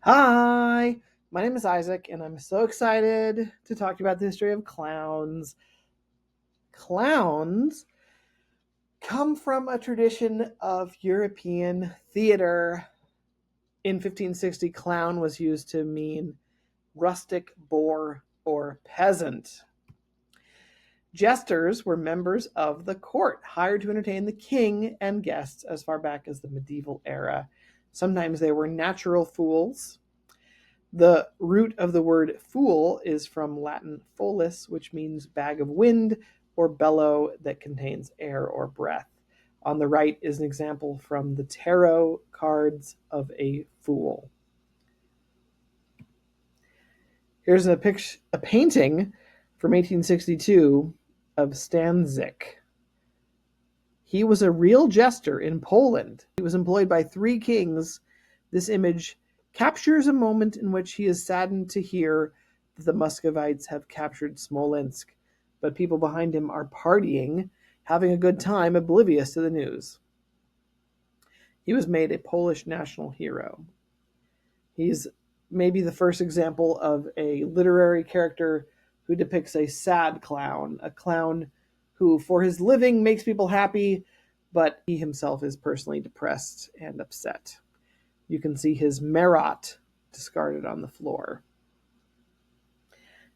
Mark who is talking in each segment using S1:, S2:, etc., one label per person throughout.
S1: Hi, my name is Isaac, and I'm so excited to talk about the history of clowns. Clowns come from a tradition of European theater. In 1560, clown was used to mean rustic, boor, or peasant. Jesters were members of the court, hired to entertain the king and guests as far back as the medieval era. Sometimes they were natural fools. The root of the word fool is from Latin folus, which means bag of wind or bellow that contains air or breath. On the right is an example from the tarot cards of a fool. Here's a painting from 1862 of Stanzik. He was a real jester in Poland. He was employed by three kings. This image captures a moment in which he is saddened to hear that the Muscovites have captured Smolensk, but people behind him are partying, having a good time, oblivious to the news. He was made a Polish national hero. He's maybe the first example of a literary character who depicts a sad clown, a clown who, for his living, makes people happy, but he himself is personally depressed and upset. You can see his Marat discarded on the floor.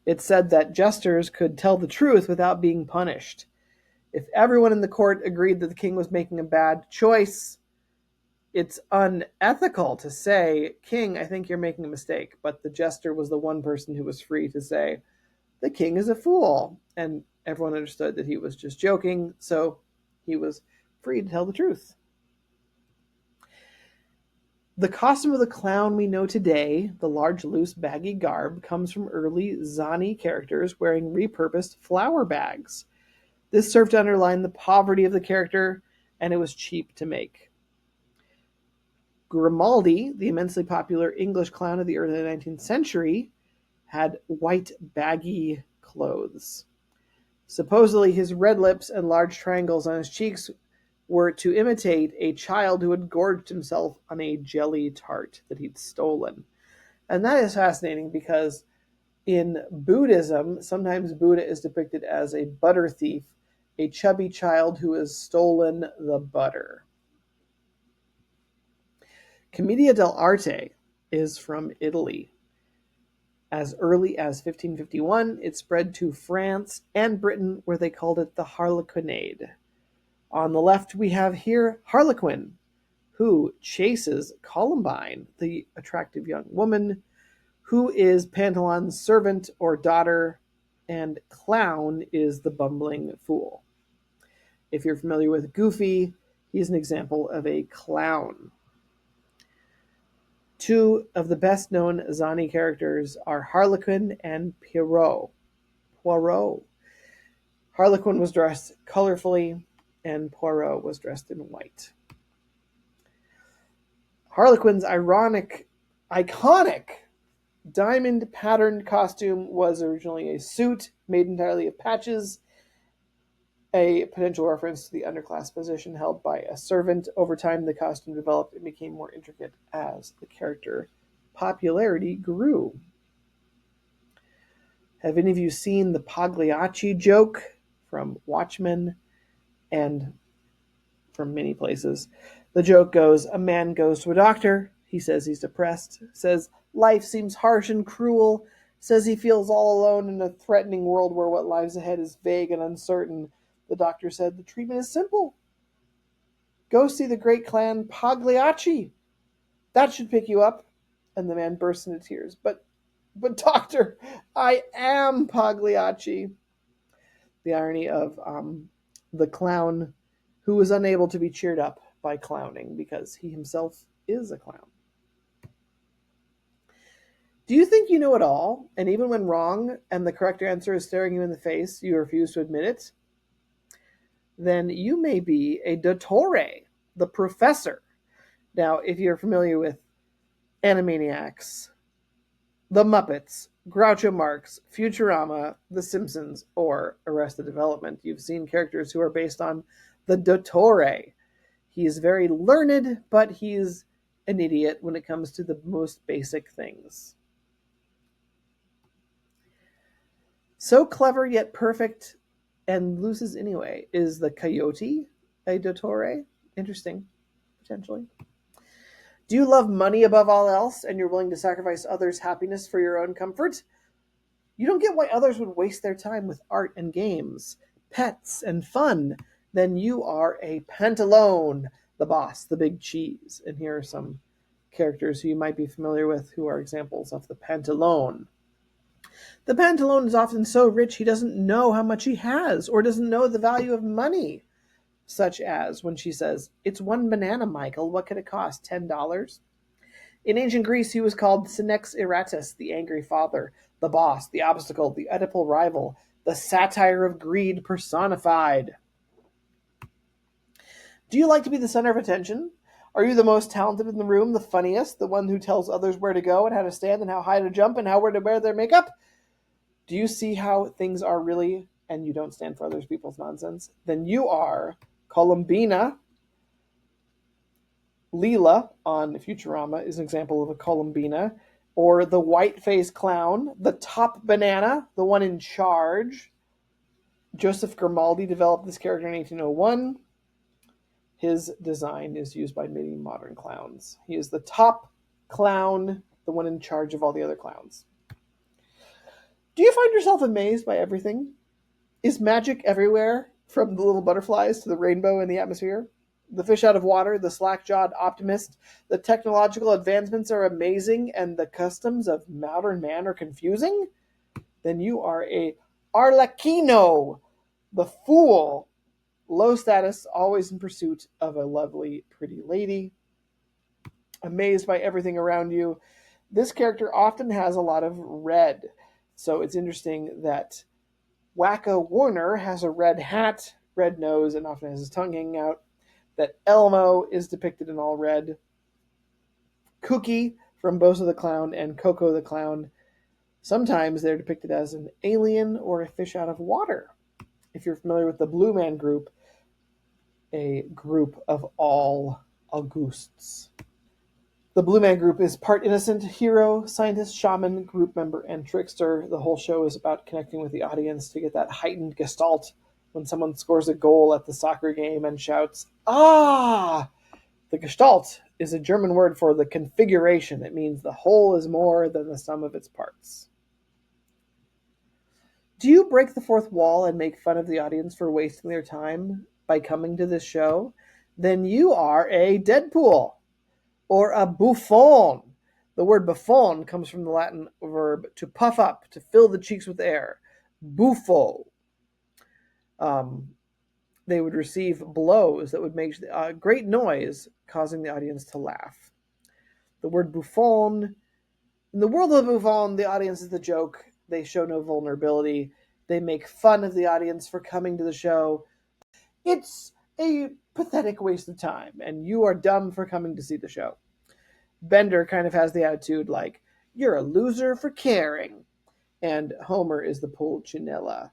S1: It's said that jesters could tell the truth without being punished. If everyone in the court agreed that the king was making a bad choice, it's unethical to say, King, I think you're making a mistake. But the jester was the one person who was free to say, the king is a fool. And everyone understood that he was just joking, so he was free to tell the truth. The costume of the clown we know today, the large, loose, baggy garb, comes from early Zani characters wearing repurposed flour bags. This served to underline the poverty of the character, and it was cheap to make. Grimaldi, the immensely popular English clown of the early 19th century, had white, baggy clothes. Supposedly, his red lips and large triangles on his cheeks were to imitate a child who had gorged himself on a jelly tart that he'd stolen. And that is fascinating because in Buddhism, sometimes Buddha is depicted as a butter thief, a chubby child who has stolen the butter. Commedia del Arte is from Italy. As early as 1551, it spread to France and Britain, where they called it the Harlequinade. On the left, we have here Harlequin, who chases Columbine, the attractive young woman, who is Pantaleon's servant or daughter, and Clown is the bumbling fool. If you're familiar with Goofy, he's an example of a clown. Two of the best known Zani characters are Harlequin and Pierrot. Harlequin was dressed colorfully, and Poirot was dressed in white. Harlequin's iconic diamond patterned costume was originally a suit made entirely of patches, a potential reference to the underclass position held by a servant. Over time, the costume developed and became more intricate as the character popularity grew. Have any of you seen the Pagliacci joke from Watchmen and from many places? The joke goes, a man goes to a doctor. He says he's depressed, says life seems harsh and cruel, says he feels all alone in a threatening world where what lies ahead is vague and uncertain. The doctor said, the treatment is simple. Go see the great clan Pagliacci. That should pick you up. And the man bursts into tears. But doctor, I am Pagliacci. The irony of the clown who was unable to be cheered up by clowning because he himself is a clown. Do you think you know it all, and even when wrong and the correct answer is staring you in the face, you refuse to admit it? Then you may be a dottore, the professor. Now, if you're familiar with Animaniacs, The Muppets, Groucho Marx, Futurama, The Simpsons, or Arrested Development, you've seen characters who are based on the dottore. He is very learned, but he's an idiot when it comes to the most basic things. So clever yet perfect and loses anyway. Is the coyote a dottore? Interesting, potentially. Do you love money above all else and you're willing to sacrifice others' happiness for your own comfort? You don't get why others would waste their time with art and games, pets and fun. Then you are a pantalone, the boss, the big cheese. And here are some characters who you might be familiar with who are examples of the pantalone. The pantalone is often so rich he doesn't know how much he has or doesn't know the value of money, such as when she says, "It's one banana, Michael. What could it cost? $10?" In ancient Greece, he was called Senex Iratus, the angry father, the boss, the obstacle, the Oedipal rival, the satire of greed personified. Do you like to be the center of attention? Are you the most talented in the room, the funniest, the one who tells others where to go and how to stand and how high to jump and how to wear their makeup? Do you see how things are really and you don't stand for other people's nonsense? Then you are Columbina. Leela on Futurama is an example of a Columbina. Or the white-faced clown, the top banana, the one in charge. Joseph Grimaldi developed this character in 1801. His design is used by many modern clowns. He is the top clown, the one in charge of all the other clowns. Do you find yourself amazed by everything? Is magic everywhere, from the little butterflies to the rainbow in the atmosphere? The fish out of water, the slack-jawed optimist, the technological advancements are amazing, and the customs of modern man are confusing? Then you are a Arlecchino, the fool, low status, always in pursuit of a lovely, pretty lady, amazed by everything around you. This character often has a lot of red, so it's interesting that Wacko Warner has a red hat, red nose, and often has his tongue hanging out. That Elmo is depicted in all red. Cookie from Bozo the Clown and Coco the Clown, sometimes they're depicted as an alien or a fish out of water. If you're familiar with the Blue Man Group, a group of all Augusts. The Blue Man Group is part innocent, hero, scientist, shaman, group member, and trickster. The whole show is about connecting with the audience to get that heightened gestalt when someone scores a goal at the soccer game and shouts, "Ah!" The Gestalt is a German word for the configuration. It means the whole is more than the sum of its parts. Do you break the fourth wall and make fun of the audience for wasting their time by coming to this show? Then you are a Deadpool or a buffon. The word buffon comes from the Latin verb to puff up, to fill the cheeks with air. Buffo. They would receive blows that would make great noise, causing the audience to laugh. The word buffon, in the world of the buffon, the audience is the joke. They show no vulnerability. They make fun of the audience for coming to the show. It's a pathetic waste of time, and you are dumb for coming to see the show. Bender kind of has the attitude like, "You're a loser for caring." And Homer is the Pulcinella.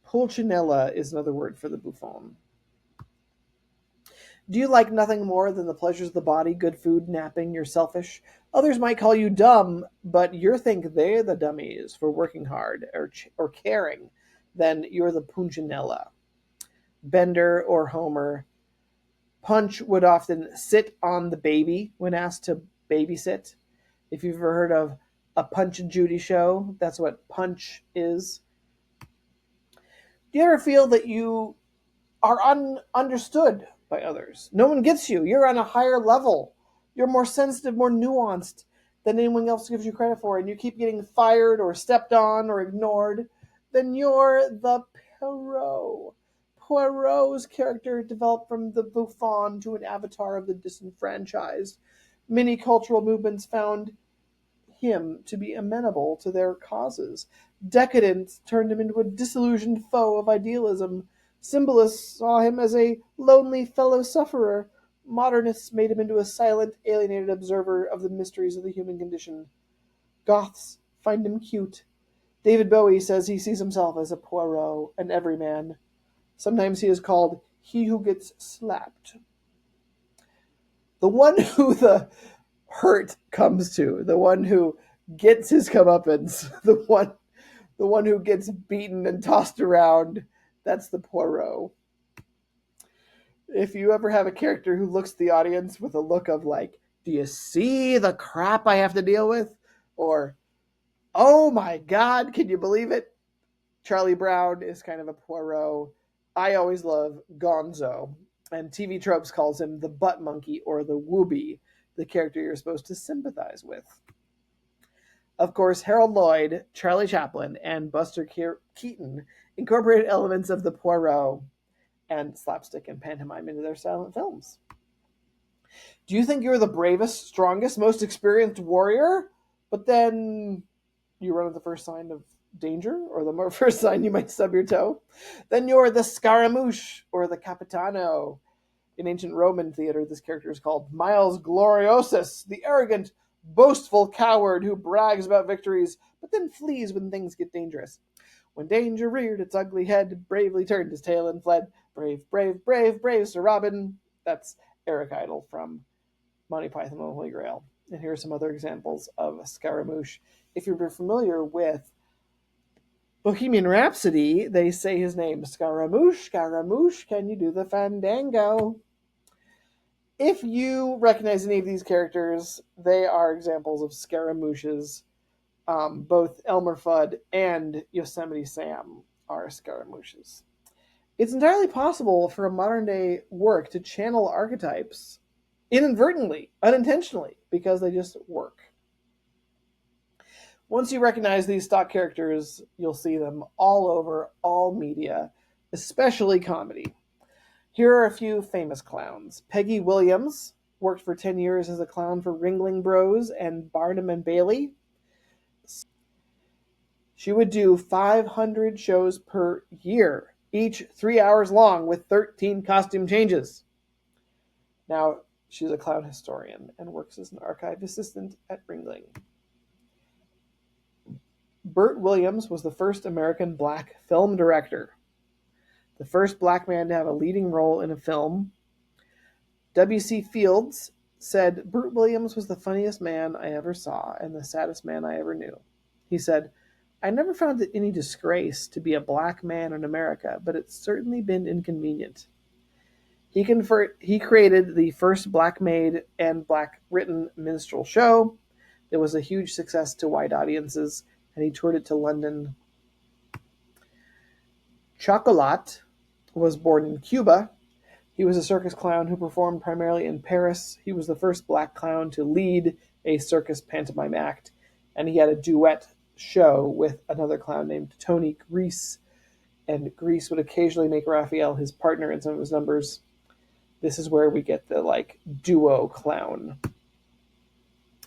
S1: Pulcinella is another word for the buffon. Do you like nothing more than the pleasures of the body, good food, napping? You're selfish. Others might call you dumb, but you think they're the dummies for working hard or caring. Then you're the Punchinella. Bender or Homer. Punch would often sit on the baby when asked to babysit. If you've ever heard of a Punch and Judy show, that's what Punch is. Do you ever feel that you are understood by others? No one gets you. You're on a higher level. You're more sensitive, more nuanced than anyone else gives you credit for, and you keep getting fired or stepped on or ignored. Then you're the Poirot. Poirot's character developed from the buffon to an avatar of the disenfranchised. Many cultural movements found him to be amenable to their causes. Decadence turned him into a disillusioned foe of idealism. Symbolists saw him as a lonely fellow sufferer. Modernists made him into a silent, alienated observer of the mysteries of the human condition. Goths find him cute. David Bowie says he sees himself as a Poirot, an everyman. Sometimes he is called he who gets slapped. The one who the hurt comes to, the one who gets his comeuppance, the one who gets beaten and tossed around, that's the Poirot. If you ever have a character who looks at the audience with a look of like, do you see the crap I have to deal with? Or, oh my God, can you believe it? Charlie Brown is kind of a Poirot. I always love Gonzo, and TV Tropes calls him the butt monkey or the wooby, the character you're supposed to sympathize with. Of course, Harold Lloyd, Charlie Chaplin, and Buster Keaton incorporated elements of the Poirot and slapstick and pantomime into their silent films. Do you think you're the bravest, strongest, most experienced warrior? But then you run at the first sign of danger, or the first sign you might stub your toe? Then you're the Scaramouche, or the Capitano. In ancient Roman theater, this character is called Miles Gloriosus, the arrogant, boastful coward who brags about victories, but then flees when things get dangerous. When danger reared its ugly head, bravely turned his tail and fled. Brave, brave, brave, brave Sir Robin. That's Eric Idle from Monty Python and the Holy Grail. And here are some other examples of Scaramouche. If you're familiar with Bohemian Rhapsody, they say his name, Scaramouche, Scaramouche, can you do the fandango? If you recognize any of these characters, they are examples of Scaramouches. Both Elmer Fudd and Yosemite Sam are Scaramouches. It's entirely possible for a modern day work to channel archetypes inadvertently, unintentionally, because they just work. Once you recognize these stock characters, you'll see them all over all media, especially comedy. Here are a few famous clowns. Peggy Williams worked for 10 years as a clown for Ringling Bros and Barnum and Bailey. She would do 500 shows per year, each 3 hours long with 13 costume changes. Now, she's a clown historian and works as an archive assistant at Ringling. Burt Williams was the first American black film director, the first black man to have a leading role in a film. W.C. Fields said, Burt Williams was the funniest man I ever saw and the saddest man I ever knew. He said, I never found it any disgrace to be a black man in America, but it's certainly been inconvenient. He created the first black-made and black-written minstrel show. It was a huge success to white audiences, and he toured it to London. Chocolat was born in Cuba. He was a circus clown who performed primarily in Paris. He was the first black clown to lead a circus pantomime act, and he had a duet show with another clown named Tony Grease, and Grease would occasionally make Raphael his partner in some of his numbers. This is where we get the duo clown.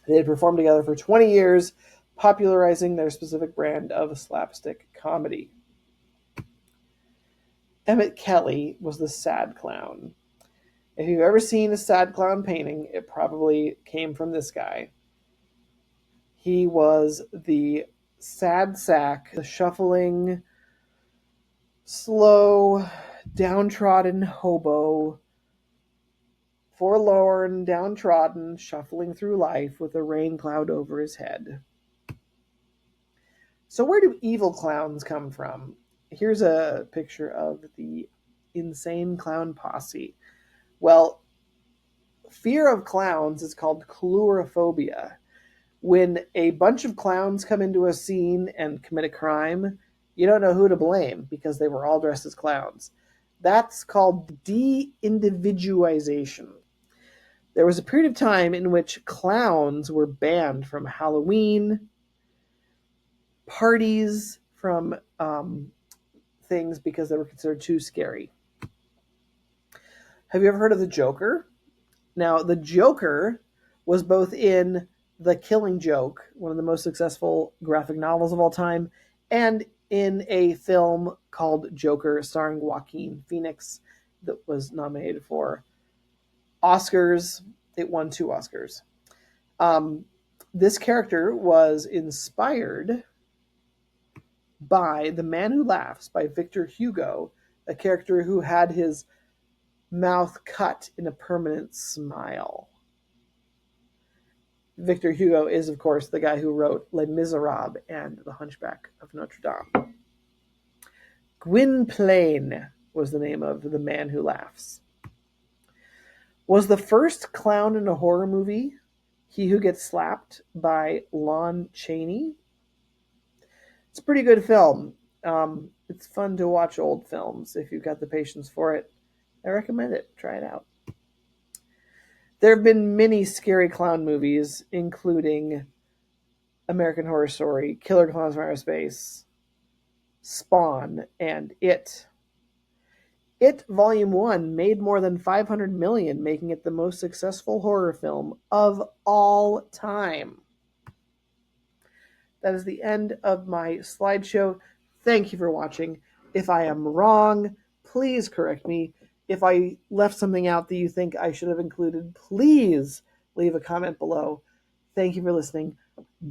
S1: They had performed together for 20 years, popularizing their specific brand of slapstick comedy. Emmett Kelly was the sad clown. If you've ever seen a sad clown painting, it probably came from this guy. He was the sad sack, the shuffling, slow, downtrodden hobo, forlorn, downtrodden, shuffling through life with a rain cloud over his head. So where do evil clowns come from? Here's a picture of the insane clown posse. Well, fear of clowns is called coulrophobia. When a bunch of clowns come into a scene and commit a crime, you don't know who to blame because they were all dressed as clowns. That's called de-individualization. There was a period of time in which clowns were banned from Halloween parties, from things because they were considered too scary. Have you ever heard of the Joker? Now, the Joker was both in The Killing Joke, one of the most successful graphic novels of all time, and in a film called Joker starring Joaquin Phoenix that was nominated for Oscars. It won 2 Oscars. This character was inspired by The Man Who Laughs by Victor Hugo, a character who had his mouth cut in a permanent smile. Victor Hugo is, of course, the guy who wrote Les Miserables and The Hunchback of Notre Dame. Gwynplaine was the name of the man who laughs. Was the first clown in a horror movie He Who Gets Slapped by Lon Chaney? It's a pretty good film. It's fun to watch old films if you've got the patience for it. I recommend it. Try it out. There have been many scary clown movies, including American Horror Story, Killer Clowns from Outer Space, Spawn, and It. It Volume 1 made more than $500 million, making it the most successful horror film of all time. That is the end of my slideshow. Thank you for watching. If I am wrong, please correct me. If I left something out that you think I should have included, please leave a comment below. Thank you for listening.